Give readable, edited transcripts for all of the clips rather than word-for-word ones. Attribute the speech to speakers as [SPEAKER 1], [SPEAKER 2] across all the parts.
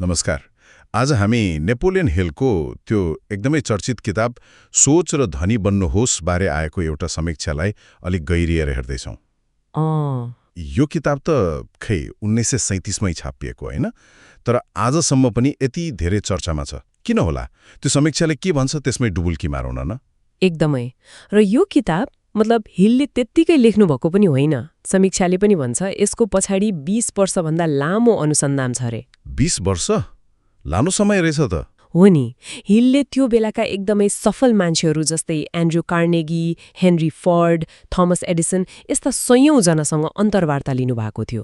[SPEAKER 1] नमस्कार। आज हामी नेपोलियन हिलको त्यो एकदमै चर्चित किताब सोच र धनी बन्नुहोस् बारे आएको एउटा समीक्षालाई अलिक गहिरिएर हेर्दैछौँ। यो किताब त खै 1937मै छापिएको होइन, तर आजसम्म पनि यति धेरै चर्चामा छ किन होला? त्यो समीक्षाले के भन्छ त्यसमै डुबुल्की मारौँ न।
[SPEAKER 2] एकदमै। र यो किताब हिलले त्यत्तिकै लेख्नु भएको पनि होइन। समीक्षाले पनि भन्छ यसको पछाडि 20 वर्षभन्दा लामो अनुसन्धान छ अरे।
[SPEAKER 1] 20 वर्ष? लानो समय रहेछ त।
[SPEAKER 2] हो नि। हिलले त्यो बेलाका एकदमै सफल मान्छेहरू जस्तै Andrew Carnegie, Henry Ford, Thomas Edison यस्ता सयौं जनासँग अन्तर्वार्ता लिनुभएको थियो।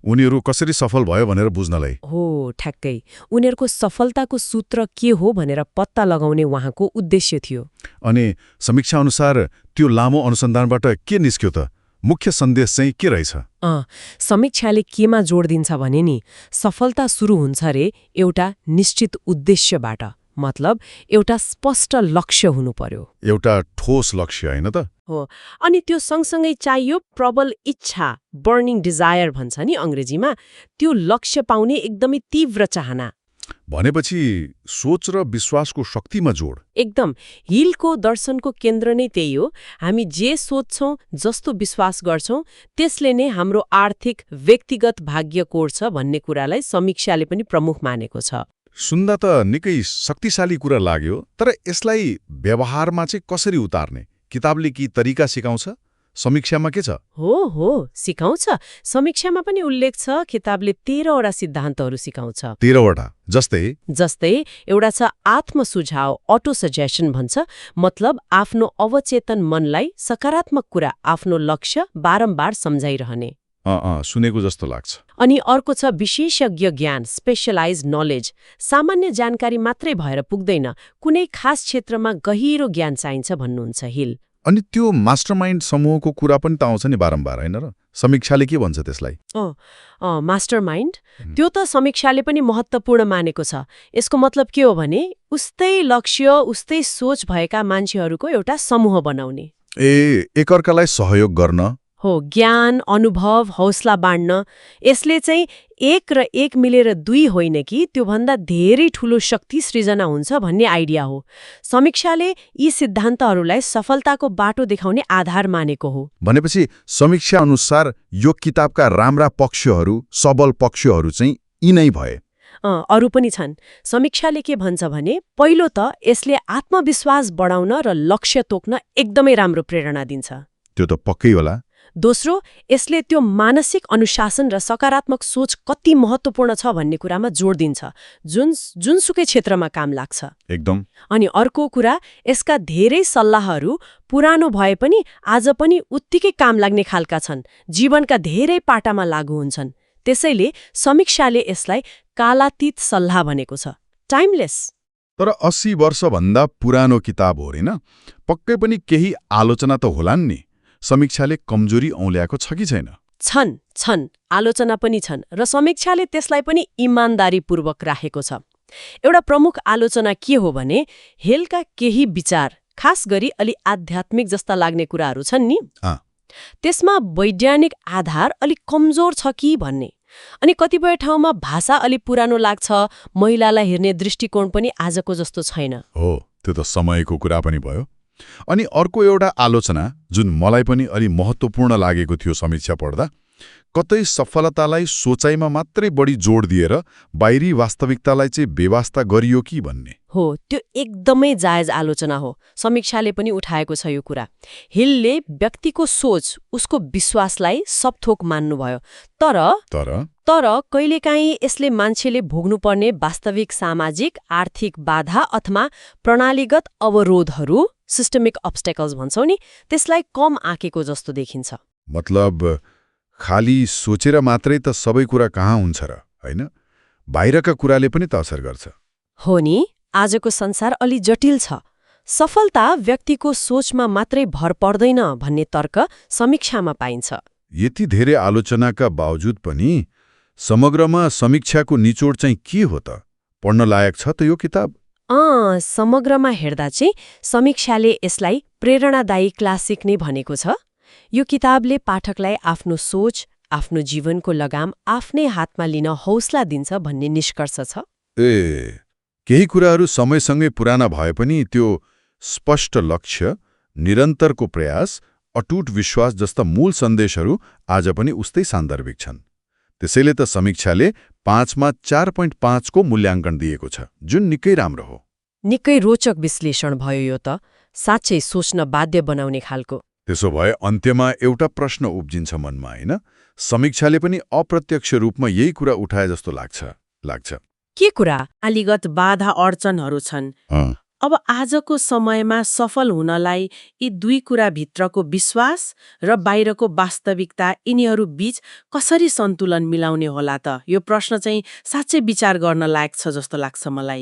[SPEAKER 1] उनीहरू कसरी सफल भयो भनेर बुझ्नलाई?
[SPEAKER 2] हो, ठ्याक्कै। उनीहरूको सफलताको सूत्र के हो भनेर पत्ता लगाउने उहाँको उद्देश्य थियो।
[SPEAKER 1] अनि समीक्षा अनुसार त्यो लामो अनुसन्धानबाट के निस्क्यो त? मुख्य सन्देश चाहिँ के रहेछ?
[SPEAKER 2] समीक्षाले केमा जोड दिन्छ भने नि सफलता सुरु हुन्छ रे एउटा निश्चित उद्देश्यबाट, मतलब एउटा स्पष्ट लक्ष्य हुनु पर्यो।
[SPEAKER 1] एउटा ठोस लक्ष्य होइन त?
[SPEAKER 2] हो। अनि त्यो सँगसँगै चाहियो प्रबल इच्छा, बर्निङ डिजायर भन्छ नि अङ्ग्रेजीमा, त्यो लक्ष्य पाउने एकदमै तीव्र चाहना।
[SPEAKER 1] भनेपछि सोच र विश्वासको शक्तिमा जोड।
[SPEAKER 2] एकदम। हिलको दर्शनको केन्द्र नै त्यही हो। हामी जे सोच्छौं, जस्तो विश्वास गर्छौं, त्यसले नै हाम्रो आर्थिक व्यक्तिगत भाग्य कोर्छ भन्ने कुरालाई समीक्षाले पनि प्रमुख मानेको छ।
[SPEAKER 1] सुन्दा त निकै शक्तिशाली कुरा लाग्यो, तर यसलाई व्यवहारमा चाहिँ कसरी उतार्ने? किताबले के तरिका सिकाउँछ? समीक्षामा के छ?
[SPEAKER 2] हो, सिकाउँछ। समीक्षामा पनि उल्लेख छ किताबले 13वटा सिद्धान्तहरू सिकाउँछ।
[SPEAKER 1] 13वटा? जस्तै
[SPEAKER 2] एउटा छ आत्मसुझाव, अटो सजेसन भन्छ, मतलब आफ्नो अवचेतन मनलाई सकारात्मक कुरा, आफ्नो लक्ष्य बारम्बार सम्झाइरहने।
[SPEAKER 1] सुनेको जस्तो लाग्छ।
[SPEAKER 2] अनि अर्को छ विशेषज्ञ ज्ञान, स्पेशलाइज नलेज। सामान्य जानकारी मात्रै भएर पुग्दैन, कुनै खास क्षेत्रमा गहिरो ज्ञान चाहिन्छ भन्नुहुन्छ हिल।
[SPEAKER 1] अनि त्यो मास्टरमाइन्ड समूहको कुरा पनि त आउँछ नि बारम्बार, होइन र? समीक्षाले के भन्छ त्यसलाई?
[SPEAKER 2] मास्टरमाइन्ड त्यो त समीक्षाले पनि महत्त्वपूर्ण मानेको छ। यसको मतलब के हो भने उस्तै लक्ष्य, उस्तै सोच भएका मान्छेहरूको एउटा समूह बनाउने।
[SPEAKER 1] एकअर्कालाई सहयोग गर्न।
[SPEAKER 2] हो, ज्ञान, अनुभव, हौसला बाँड्न। यसले चाहिँ एक र एक मिलेर दुई होइन कि त्योभन्दा धेरै ठूलो शक्ति सृजना हुन्छ भन्ने आइडिया हो। समीक्षाले यी सिद्धान्तहरूलाई सफलताको बाटो देखाउने आधार मानेको हो।
[SPEAKER 1] भनेपछि समीक्षा अनुसार यो किताबका राम्रा पक्षहरू, सबल पक्षहरू चाहिँ यी नै भए।
[SPEAKER 2] अरू पनि छन्। समीक्षाले के भन्छ भने पहिलो त यसले आत्मविश्वास बढाउन र लक्ष्य तोक्न एकदमै राम्रो प्रेरणा दिन्छ।
[SPEAKER 1] त्यो त पक्कै होला।
[SPEAKER 2] दोस्रो, यसले त्यो मानसिक अनुशासन र सकारात्मक सोच कति महत्त्वपूर्ण छ भन्ने कुरामा जोड दिन्छ, जुनसुकै क्षेत्रमा काम लाग्छ।
[SPEAKER 1] एकदम।
[SPEAKER 2] अनि अर्को कुरा, यसका धेरै सल्लाहहरू पुरानो भए पनि आज पनि उत्तिकै काम लाग्ने खालका छन्, जीवनका धेरै पाटामा लागू हुन्छन्। त्यसैले समीक्षाले यसलाई कालातीत सल्लाह भनेको छ, टाइमलेस।
[SPEAKER 1] तर 80 वर्षभन्दा पुरानो किताब हो हैन? पक्कै पनि केही आलोचना त होलान् नि। समीक्षाले कमजोरी औल्याएको छ कि छैन?
[SPEAKER 2] छन्। आलोचना पनि छन् र समीक्षाले त्यसलाई पनि इमानदारीपूर्वक राखेको छ। एउटा प्रमुख आलोचना के हो भने हेलका केही विचार, खास गरी अलि आध्यात्मिक जस्ता लाग्ने कुराहरू छन् नि, त्यसमा वैज्ञानिक आधार अलि कमजोर छ कि भन्ने। अनि कतिपय ठाउँमा भाषा अलि पुरानो लाग्छ, महिलालाई हेर्ने दृष्टिकोण पनि आजको जस्तो छैन।
[SPEAKER 1] हो, त्यो त समयको कुरा पनि भयो। अनि अर्को एउटा आलोचना जुन मलाई पनि अलि महत्त्वपूर्ण लागेको थियो समीक्षा पढ्दा, कतै सफलतालाई सोचाइमा मात्रै बढी जोड दिएर बाहिरी वास्तविकतालाई चाहिँ बेवास्ता गरियो कि भन्ने।
[SPEAKER 2] हो, त्यो एकदमै जायज आलोचना हो। समीक्षाले पनि उठाएको छ यो कुरा। हिलले व्यक्तिको सोच, उसको विश्वासलाई सबथोक मान्नुभयो, तर कहिलेकाहीँ यसले मान्छेले भोग्नुपर्ने वास्तविक सामाजिक, आर्थिक बाधा अथवा प्रणालीगत अवरोधहरू, सिस्टमिक अब्स्टेकल्स भन्छौँ नि, त्यसलाई कम आँकेको जस्तो देखिन्छ।
[SPEAKER 1] मतलब खाली सोचेर मात्रै त सबै कुरा कहाँ हुन्छ र, होइन? बाहिरका कुराले पनि त असर गर्छ।
[SPEAKER 2] हो नि, आजको संसार अलि जटिल छ। सफलता व्यक्तिको सोचमा मात्रै भर पर्दैन भन्ने तर्क समीक्षामा पाइन्छ।
[SPEAKER 1] यति धेरै आलोचनाका बावजुद पनि समग्रमा समीक्षाको निचोड चाहिँ के हो त? पढ्न लायक छ त यो किताब?
[SPEAKER 2] समग्रमा हेर्दा चाहिँ समीक्षाले यसलाई प्रेरणादायी क्लासिक नै भनेको छ। यो किताबले पाठकलाई आफ्नो सोच, आफ्नो जीवनको लगाम आफ्नै हातमा लिन हौसला दिन्छ भन्ने निष्कर्ष छ।
[SPEAKER 1] केही कुराहरू समयसँगै पुराना भए पनि त्यो स्पष्ट लक्ष्य, निरन्तरको प्रयास, अटुट विश्वास जस्ता मूल सन्देशहरू आज पनि उस्तै सान्दर्भिक छन्। त्यसैले त समीक्षाले 5मा 4.5 को मूल्याङ्कन दिएको छ, जुन निकै राम्रो हो।
[SPEAKER 2] निकै रोचक विश्लेषण भयो यो त, साँच्चै सोच्न बाध्य बनाउने खालको।
[SPEAKER 1] त्यसो भए अन्त्यमा एउटा प्रश्न उब्जिन्छ मनमा, होइन? समीक्षाले पनि अप्रत्यक्ष रूपमा यही कुरा उठाए जस्तो लाग्छ।
[SPEAKER 2] के कुरा?
[SPEAKER 3] आलिगत बाधा अडचनहरू छन्। अब आजको समयमा सफल हुनलाई यी दुई कुरा भित्रको विश्वास र बाहिरको वास्तविकता यिनीहरू बीच कसरी सन्तुलन मिलाउने होला त? यो प्रश्न चाहिँ साँच्चै विचार गर्न लायक छ जस्तो लाग्छ मलाई।